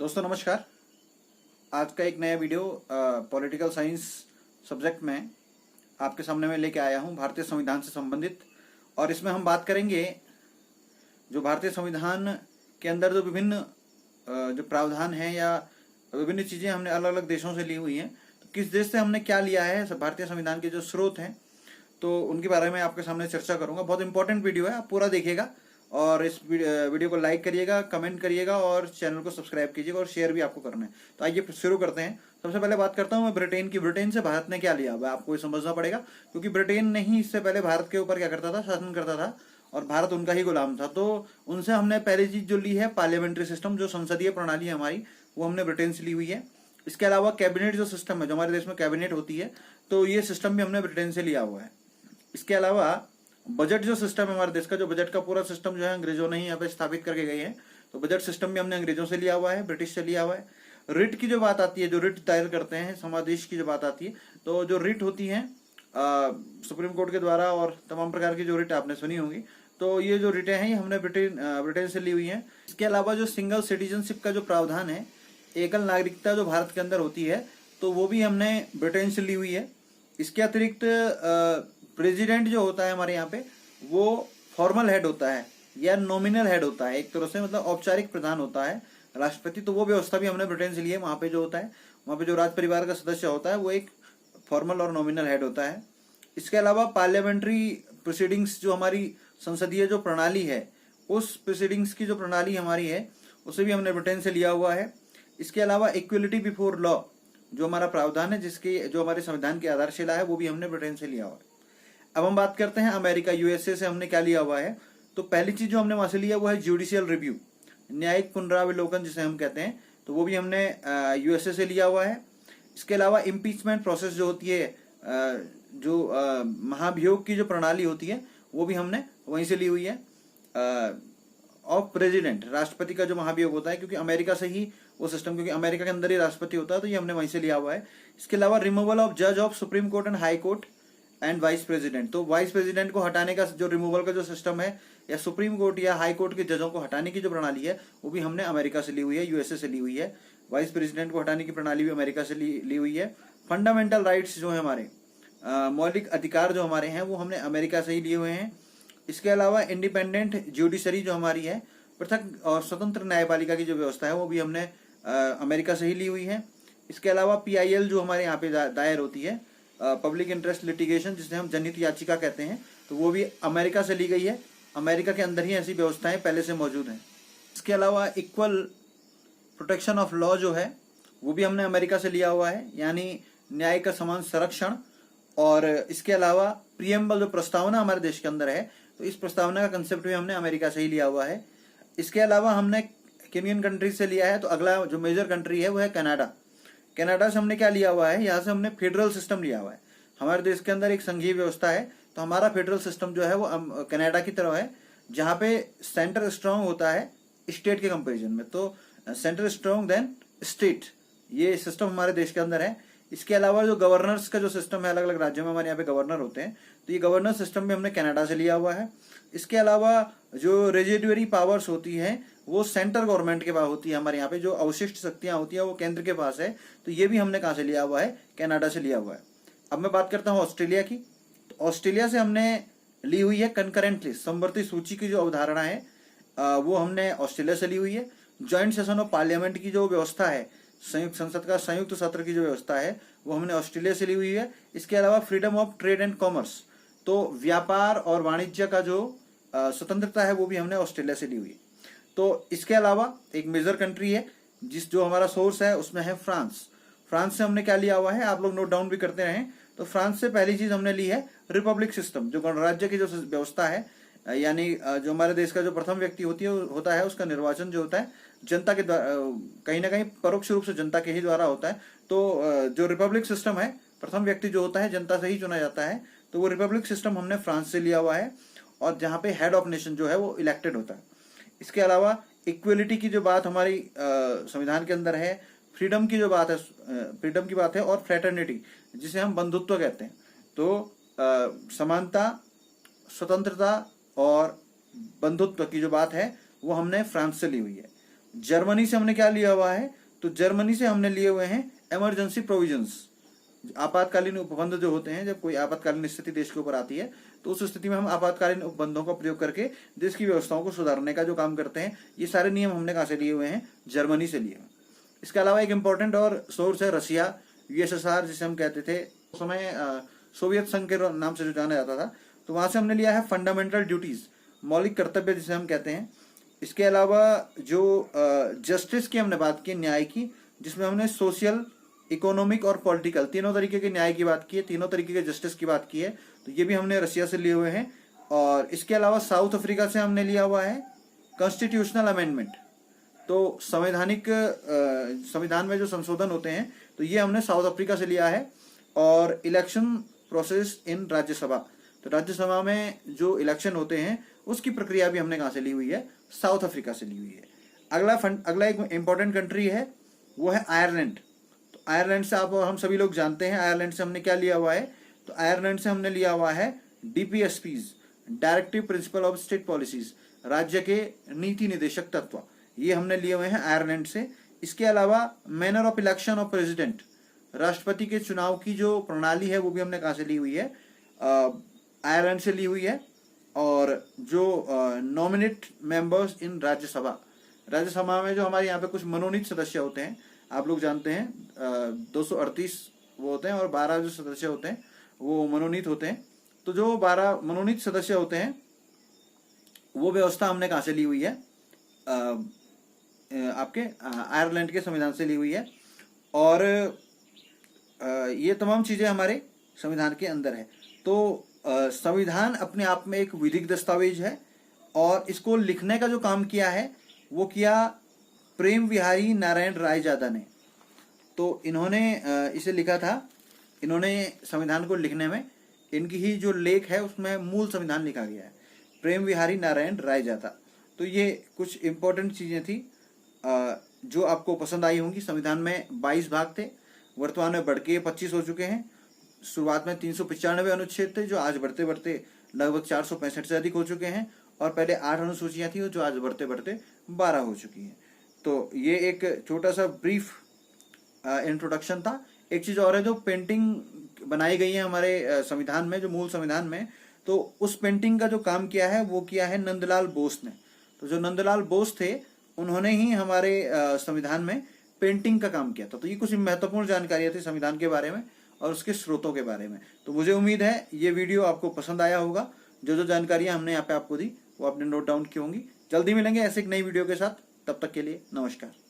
दोस्तों नमस्कार। आज का एक नया वीडियो पॉलिटिकल साइंस सब्जेक्ट में आपके सामने मैं लेके आया हूं, भारतीय संविधान से संबंधित। और इसमें हम बात करेंगे जो भारतीय संविधान के अंदर जो विभिन्न जो प्रावधान हैं या विभिन्न चीज़ें हमने अलग अलग देशों से ली हुई हैं, तो किस देश से हमने क्या लिया है, भारतीय संविधान के जो स्रोत हैं तो उनके बारे में आपके सामने चर्चा करूंगा। बहुत इंपॉर्टेंट वीडियो है, आप पूरा देखिएगा और इस वीडियो को लाइक करिएगा, कमेंट करिएगा और चैनल को सब्सक्राइब कीजिएगा और शेयर भी आपको करना है। तो आइए शुरू करते हैं। सबसे पहले बात करता हूं मैं ब्रिटेन की। ब्रिटेन से भारत ने क्या लिया, आपको ये समझना पड़ेगा, क्योंकि ब्रिटेन ने ही इससे पहले भारत के ऊपर क्या करता था, शासन करता था और भारत उनका ही गुलाम था। तो उनसे हमने पहली चीज जो ली है पार्लियामेंट्री सिस्टम, जो संसदीय प्रणाली है हमारी, वो हमने ब्रिटेन से ली हुई है। इसके अलावा कैबिनेट जो सिस्टम है, जो हमारे देश में कैबिनेट होती है, तो ये सिस्टम भी हमने ब्रिटेन से लिया हुआ है। इसके अलावा बजट जो सिस्टम है हमारे देश का, जो बजट का पूरा सिस्टम जो है अंग्रेजों ने ही यहाँ पे स्थापित करके गए हैं, तो बजट सिस्टम भी हमने अंग्रेजों से लिया हुआ है, ब्रिटिश से लिया हुआ है। रिट की जो बात आती है, जो रिट दायर करते हैं समादेश की जो बात आती है, तो जो रिट होती है सुप्रीम कोर्ट के द्वारा और तमाम प्रकार की जो रिट आपने सुनी होंगी, तो ये जो रिटें हैं ये हमने ब्रिटेन से ली हुई है। इसके अलावा जो सिंगल सिटीजनशिप का जो प्रावधान है, एकल नागरिकता जो भारत के अंदर होती है, तो वो भी हमने ब्रिटेन से ली हुई है। इसके अतिरिक्त प्रेसिडेंट जो होता है हमारे यहाँ पे, वो फॉर्मल हेड होता है या नॉमिनल हेड होता है, एक तरह से मतलब औपचारिक प्रधान होता है राष्ट्रपति, तो वो व्यवस्था भी हमने ब्रिटेन से ली है। वहां पे जो होता है, वहां पे जो राज परिवार का सदस्य होता है वो एक फॉर्मल और नॉमिनल हेड होता है। इसके अलावा पार्लियामेंट्री प्रोसीडिंग्स, जो हमारी संसदीय जो प्रणाली है, उस प्रोसीडिंग्स की जो प्रणाली हमारी है, उसे भी हमने ब्रिटेन से लिया हुआ है। इसके अलावा इक्वलिटी बिफोर लॉ जो हमारा प्रावधान है, जिसकी जो हमारे संविधान की आधारशिला है, वो भी हमने ब्रिटेन से लिया हुआ है। अब हम बात करते हैं अमेरिका, यूएसए से हमने क्या लिया हुआ है। तो पहली चीज जो हमने वहां से लिया वो है जुडिशियल रिव्यू, न्यायिक पुनरावलोकन जिसे हम कहते हैं, तो वो भी हमने यूएसए से लिया हुआ है। इसके अलावा इम्पीचमेंट प्रोसेस जो होती है, जो महाभियोग की जो प्रणाली होती है, वो भी हमने वहीं से ली हुई है। ऑफ प्रेसिडेंट, राष्ट्रपति का जो महाभियोग होता है, क्योंकि अमेरिका से ही वो सिस्टम, क्योंकि अमेरिका के अंदर ही राष्ट्रपति होता है, तो ये हमने वहीं से लिया हुआ है। इसके अलावा रिमूवल ऑफ जज of supreme court and high court and vice president, तो वाइस प्रेसिडेंट को हटाने का जो रिमूवल का जो सिस्टम है, या सुप्रीम कोर्ट या हाई कोर्ट के जजों को हटाने की जो प्रणाली है, वो भी हमने अमेरिका से ली हुई है, यूएसए से ली हुई है। वाइस प्रेसिडेंट को हटाने की प्रणाली भी अमेरिका से ली हुई है। फंडामेंटल राइट्स जो है हमारे, मौलिक अधिकार जो हमारे हैं, वो हमने अमेरिका से ही लिए हुए हैं। इसके अलावा इंडिपेंडेंट जुडिशरी जो हमारी है, पृथक और स्वतंत्र न्यायपालिका की जो व्यवस्था है, वो भी हमने अमेरिका से ही ली हुई है। इसके अलावा पीआईएल जो हमारे यहाँ पे दायर होती है, पब्लिक इंटरेस्ट लिटिगेशन, जिसे हम जनहित याचिका कहते हैं, तो वो भी अमेरिका से ली गई है। अमेरिका के अंदर ही ऐसी व्यवस्थाएं पहले से मौजूद हैं। इसके अलावा इक्वल प्रोटेक्शन ऑफ लॉ जो है, वो भी हमने अमेरिका से लिया हुआ है, यानी न्याय का समान संरक्षण। और इसके अलावा प्रियम्बल जो प्रस्तावना हमारे देश के अंदर है, तो इस प्रस्तावना का कंसेप्ट भी हमने अमेरिका से ही लिया हुआ है। इसके अलावा हमने किन कंट्री से लिया है, तो अगला जो मेजर कंट्री है वो है कनाडा। कनाडा से हमने क्या लिया हुआ है, यहाँ से हमने फेडरल सिस्टम लिया हुआ है। हमारे देश के अंदर एक संघीय व्यवस्था है, तो हमारा फेडरल सिस्टम जो है वो कनाडा की तरह है, जहाँ पे सेंटर स्ट्रांग होता है स्टेट के कंपैरिजन में, तो सेंटर स्ट्रांग देन स्टेट, ये सिस्टम हमारे देश के अंदर है। इसके अलावा जो गवर्नर्स का जो सिस्टम है, अलग अलग राज्यों में हमारे यहाँ पे गवर्नर होते हैं, तो ये गवर्नर सिस्टम भी हमने कनाडा से लिया हुआ है। इसके अलावा जो रेजिडुअरी पावर्स होती हैं, वो सेंट्रल गवर्नमेंट के पास होती है। हमारे यहाँ पे जो अवशिष्ट शक्तियां होती हैं वो केंद्र के पास है, तो ये भी हमने कहाँ से लिया हुआ है, कनाडा से लिया हुआ है। अब मैं बात करता हूँ ऑस्ट्रेलिया की। तो ऑस्ट्रेलिया से हमने ली हुई है कंकरेंट लिस्ट, समवर्ती सूची की जो अवधारणा है, वो हमने ऑस्ट्रेलिया से ली हुई है। ज्वाइंट सेशन ऑफ पार्लियामेंट की जो व्यवस्था है, संयुक्त संसद का संयुक्त सत्र की जो व्यवस्था है, वो हमने ऑस्ट्रेलिया से ली हुई है। इसके अलावा freedom of trade and commerce, तो व्यापार और वाणिज्य का जो स्वतंत्रता है, वो भी हमने ऑस्ट्रेलिया से ली हुई है। तो इसके अलावा एक मेजर कंट्री है, जो हमारा सोर्स है उसमें है फ्रांस। फ्रांस से हमने क्या लिया हुआ है, आप लोग नोट डाउन भी करते रहें। तो फ्रांस से पहली चीज हमने ली है रिपब्लिक सिस्टम, जो गणराज्य की जो व्यवस्था है, यानी जो हमारे देश का जो प्रथम व्यक्ति होता है, उसका निर्वाचन जो होता है जनता के द्वारा, कहीं ना कहीं परोक्ष रूप से जनता के ही द्वारा होता है। तो जो रिपब्लिक सिस्टम है, प्रथम व्यक्ति जो होता है जनता से ही चुना जाता है, तो वो रिपब्लिक सिस्टम हमने फ्रांस से लिया हुआ है, और जहाँ पे हेड ऑफ नेशन जो है वो इलेक्टेड होता है। इसके अलावा इक्वलिटी की जो बात हमारी संविधान के अंदर है, फ्रीडम की जो बात है, फ्रीडम की बात है, और फ्रेटर्निटी जिसे हम बंधुत्व कहते हैं, तो समानता, स्वतंत्रता और बंधुत्व की जो बात है, वो हमने फ्रांस से ली हुई है। जर्मनी से हमने क्या लिया हुआ है, तो जर्मनी से हमने लिए हुए हैं इमरजेंसी प्रोविजंस, आपातकालीन उपबंध जो होते हैं। जब कोई आपातकालीन स्थिति देश के ऊपर आती है तो उस स्थिति में हम आपातकालीन उपबंधों का प्रयोग करके देश की व्यवस्थाओं को सुधारने का जो काम करते हैं, ये सारे नियम हमने कहाँ से लिए हुए हैं, जर्मनी से लिए हुए। इसके अलावा एक इंपॉर्टेंट और सोर्स है रसिया, यूएसएसआर जिसे हम कहते थे उस समय, सोवियत संघ के नाम से जो जाना जाता था, तो वहां से हमने लिया है फंडामेंटल ड्यूटीज, मौलिक कर्तव्य जिसे हम कहते हैं। इसके अलावा जो जस्टिस की हमने बात की, न्याय की, जिसमें हमने सोशल, इकोनॉमिक और पॉलिटिकल तीनों तरीके के न्याय की बात की है, तीनों तरीके के जस्टिस की बात की है, तो ये भी हमने रशिया से लिए हुए हैं। और इसके अलावा साउथ अफ्रीका से हमने लिया हुआ है कॉन्स्टिट्यूशनल अमेंडमेंट, तो संविधान में जो संशोधन होते हैं, तो ये हमने साउथ अफ्रीका से लिया है। और इलेक्शन प्रोसेस इन राज्यसभा, तो राज्यसभा में जो इलेक्शन होते हैं उसकी प्रक्रिया भी हमने कहाँ से ली हुई है, साउथ अफ्रीका से ली हुई है। अगला एक इंपॉर्टेंट कंट्री है, वो है आयरलैंड। तो आयरलैंड से हम सभी लोग जानते हैं, आयरलैंड से हमने क्या लिया हुआ है, तो आयरलैंड से हमने लिया हुआ है DPSPs, directive principle of state policies, राज्य के नीति निदेशक तत्व, ये हमने लिए हुए हैं आयरलैंड से। इसके अलावा manner of election of president, राष्ट्रपति के चुनाव की जो प्रणाली है वो भी हमने कहाँ से ली हुई है, आयरलैंड से ली हुई है। और जो नॉमिनेट मेंबर्स इन राज्यसभा में जो हमारे यहाँ पे कुछ मनोनीत सदस्य होते हैं, आप लोग जानते हैं 238 वो होते हैं और 12 जो सदस्य होते हैं वो मनोनीत होते हैं। तो जो 12 मनोनीत सदस्य होते हैं वो व्यवस्था हमने कहाँ से ली हुई है, आपके आयरलैंड के संविधान से ली हुई है। और ये तमाम चीजें हमारे संविधान के अंदर है। तो संविधान अपने आप में एक विधिक दस्तावेज है और इसको लिखने का जो काम किया है वो किया प्रेम विहारी नारायण रायजादा ने। तो इन्होंने इसे लिखा था, इन्होंने संविधान को लिखने में इनकी ही जो लेख है उसमें मूल संविधान लिखा गया है, प्रेम विहारी नारायण रायजादा। तो ये कुछ इंपॉर्टेंट चीजें थी जो आपको पसंद आई होंगी। संविधान में 22 भाग थे, वर्तमान में बढ़ के 25 हो चुके हैं। शुरुआत में 395 अनुच्छेद थे जो आज बढ़ते बढ़ते लगभग 465 से अधिक हो चुके हैं। और पहले 8 अनुसूचियां थी जो आज बढ़ते बढ़ते 12 हो चुकी हैं। तो ये एक छोटा सा ब्रीफ इंट्रोडक्शन था। एक चीज और है, जो पेंटिंग बनाई गई है हमारे संविधान में, जो मूल संविधान में, तो उस पेंटिंग का जो काम किया है वो किया है नंदलाल बोस ने। तो जो नंदलाल बोस थे उन्होंने ही हमारे संविधान में पेंटिंग का काम किया था। तो ये कुछ महत्वपूर्ण जानकारियां थी संविधान के बारे में और उसके स्रोतों के बारे में। तो मुझे उम्मीद है ये वीडियो आपको पसंद आया होगा। जो जानकारियां हमने यहाँ पे आपको दी वो आपने नोट डाउन की होंगी। जल्दी मिलेंगे ऐसे एक नई वीडियो के साथ, तब तक के लिए नमस्कार।